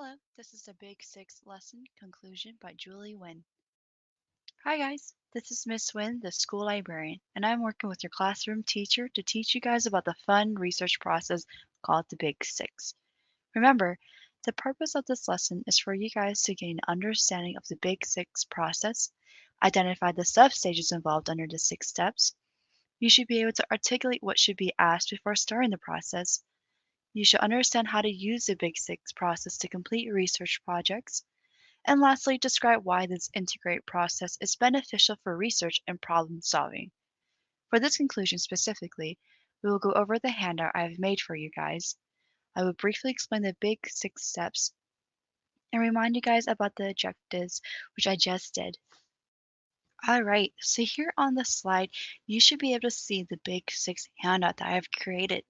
Hello, this is the Big 6 lesson conclusion by Julie Nguyen. Hi guys, this is Miss Nguyen, the school librarian, and I'm working with your classroom teacher to teach you guys about the fun research process called the Big 6. Remember, the purpose of this lesson is for you guys to gain an understanding of the Big 6 process, identify the sub-stages involved under the 6 steps. You should be able to articulate what should be asked before starting the process. You should understand how to use the Big 6 process to complete research projects. And lastly, describe why this integrate process is beneficial for research and problem solving. For this conclusion specifically, we will go over the handout I have made for you guys. I will briefly explain the Big 6 steps and remind you guys about the objectives, which I just did. Alright, so here on the slide, you should be able to see the Big 6 handout that I have created.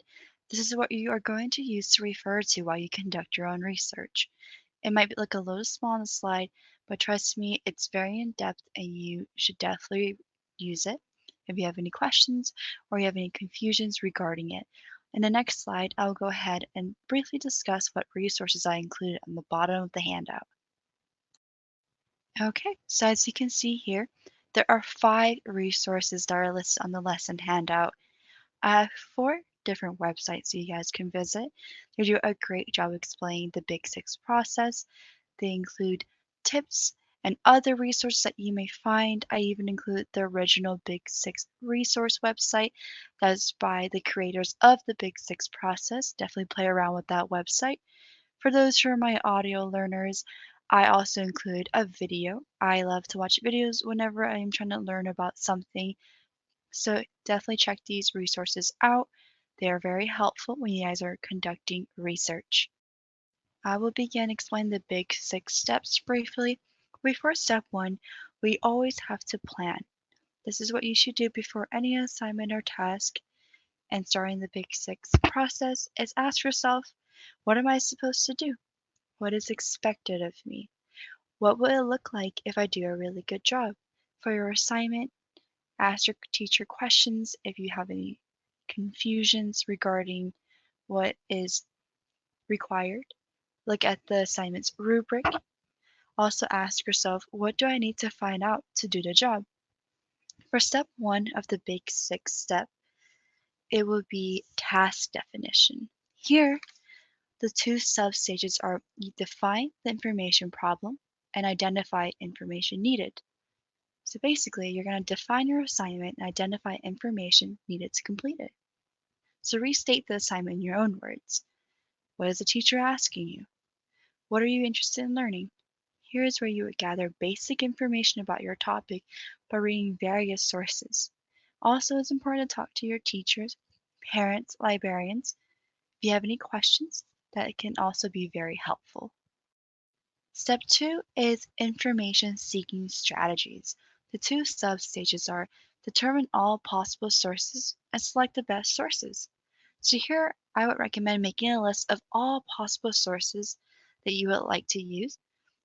This is what you are going to use to refer to while you conduct your own research. It might look a little small on the slide, but trust me, it's very in-depth and you should definitely use it if you have any questions or you have any confusions regarding it. In the next slide, I'll go ahead and briefly discuss what resources I included on the bottom of the handout. Okay, so as you can see here, there are 5 resources that are listed on the lesson handout. I have 4 different websites you guys can visit. They do a great job explaining the Big 6 process. They include tips and other resources that you may find. I even include the original Big 6 resource website that's by the creators of the Big 6 process. Definitely play around with that website. For those who are my audio learners, I also include a video. I love to watch videos whenever I'm trying to learn about something. So definitely check these resources out. They are very helpful when you guys are conducting research. I will begin explaining the Big 6 steps briefly. Before step 1, we always have to plan. This is what you should do before any assignment or task. And starting the Big 6 process is ask yourself, what am I supposed to do? What is expected of me? What will it look like if I do a really good job? For your assignment, ask your teacher questions if you have any confusions regarding what is required. Look at the assignment's rubric. Also ask yourself, what do I need to find out to do the job? For step 1 of the Big 6 step, it will be task definition. Here, the 2 sub-stages are you define the information problem and identify information needed. So basically, you're going to define your assignment and identify information needed to complete it. So restate the assignment in your own words. What is the teacher asking you? What are you interested in learning? Here is where you would gather basic information about your topic by reading various sources. Also, it's important to talk to your teachers, parents, librarians. If you have any questions, that can also be very helpful. Step 2 is information seeking strategies. The 2 sub-stages are determine all possible sources and select the best sources. So here I would recommend making a list of all possible sources that you would like to use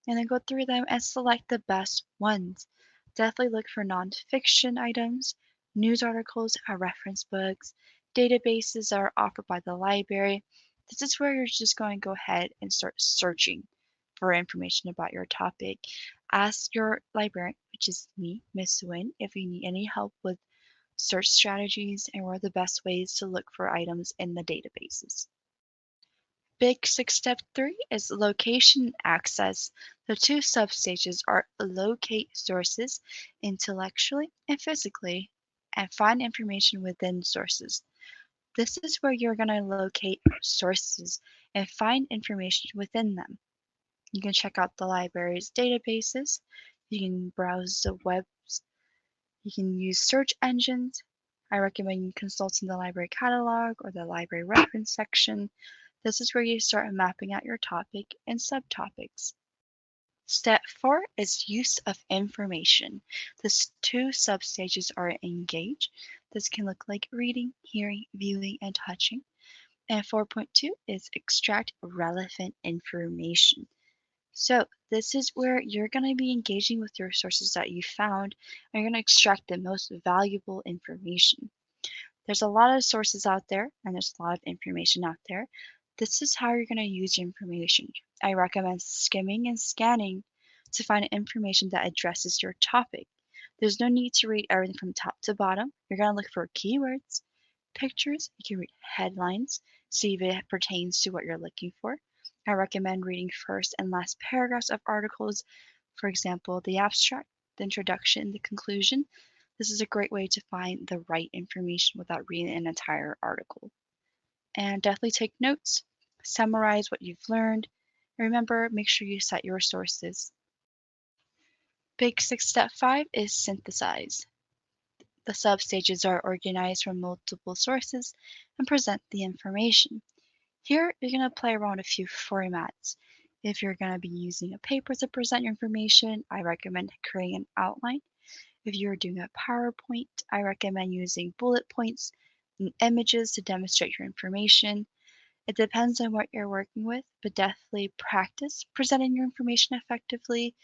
and then go through them and select the best ones. Definitely look for nonfiction items, news articles, reference books, databases that are offered by the library. This is where you're just going to go ahead and start searching for information about your topic. Ask your librarian, which is me, Miss Nguyen, if you need any help with search strategies and what are the best ways to look for items in the databases. Big 6 step 3 is location access. The 2 substages are locate sources intellectually and physically and find information within sources. This is where you're going to locate sources and find information within them. You can check out the library's databases, you can browse the webs, you can use search engines. I recommend consulting the library catalog or the library reference section. This is where you start mapping out your topic and subtopics. Step 4 is use of information. The 2 substages are engage. This can look like reading, hearing, viewing, and touching. And 4.2 is extract relevant information. So this is where you're going to be engaging with your sources that you found and you're going to extract the most valuable information. There's a lot of sources out there and there's a lot of information out there. This is how you're going to use your information. I recommend skimming and scanning to find information that addresses your topic. There's no need to read everything from top to bottom. You're going to look for keywords, pictures. You can read headlines, see if it pertains to what you're looking for. I recommend reading first and last paragraphs of articles, for example, the abstract, the introduction, the conclusion. This is a great way to find the right information without reading an entire article. And definitely take notes, summarize what you've learned, and remember, make sure you cite your sources. Big 6 step 5 is synthesize. The substages are organized from multiple sources and present the information. Here, you're going to play around with a few formats. If you're going to be using a paper to present your information, I recommend creating an outline. If you're doing a PowerPoint, I recommend using bullet points and images to demonstrate your information. It depends on what you're working with, but definitely practice presenting your information effectively.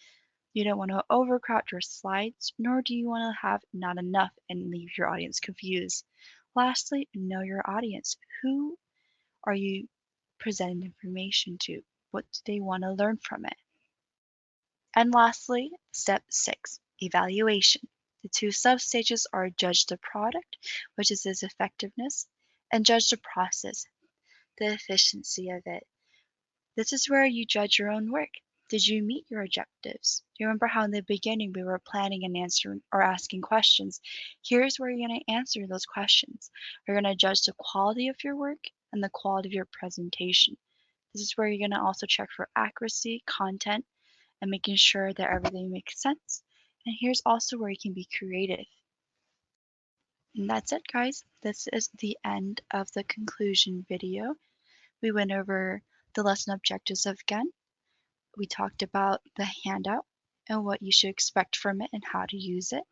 You don't want to overcrowd your slides, nor do you want to have not enough and leave your audience confused. Lastly, know your audience. Who are you presenting information to? What do they want to learn from it? And lastly, step 6, evaluation. The two sub-stages are judge the product, which is its effectiveness, and judge the process, the efficiency of it. This is where you judge your own work. Did you meet your objectives? Do you remember how in the beginning we were planning and answering or asking questions? Here's where you're going to answer those questions. You're going to judge the quality of your work and the quality of your presentation. This is where you're going to also check for accuracy, content, and making sure that everything makes sense. And here's also where you can be creative. And that's it, guys. This is the end of the conclusion video. We went over the lesson objectives again. We talked about the handout and what you should expect from it and how to use it.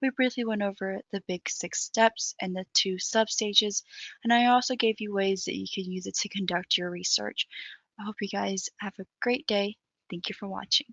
We briefly went over the big 6 steps and the 2 substages, and I also gave you ways that you can use it to conduct your research. I hope you guys have a great day. Thank you for watching.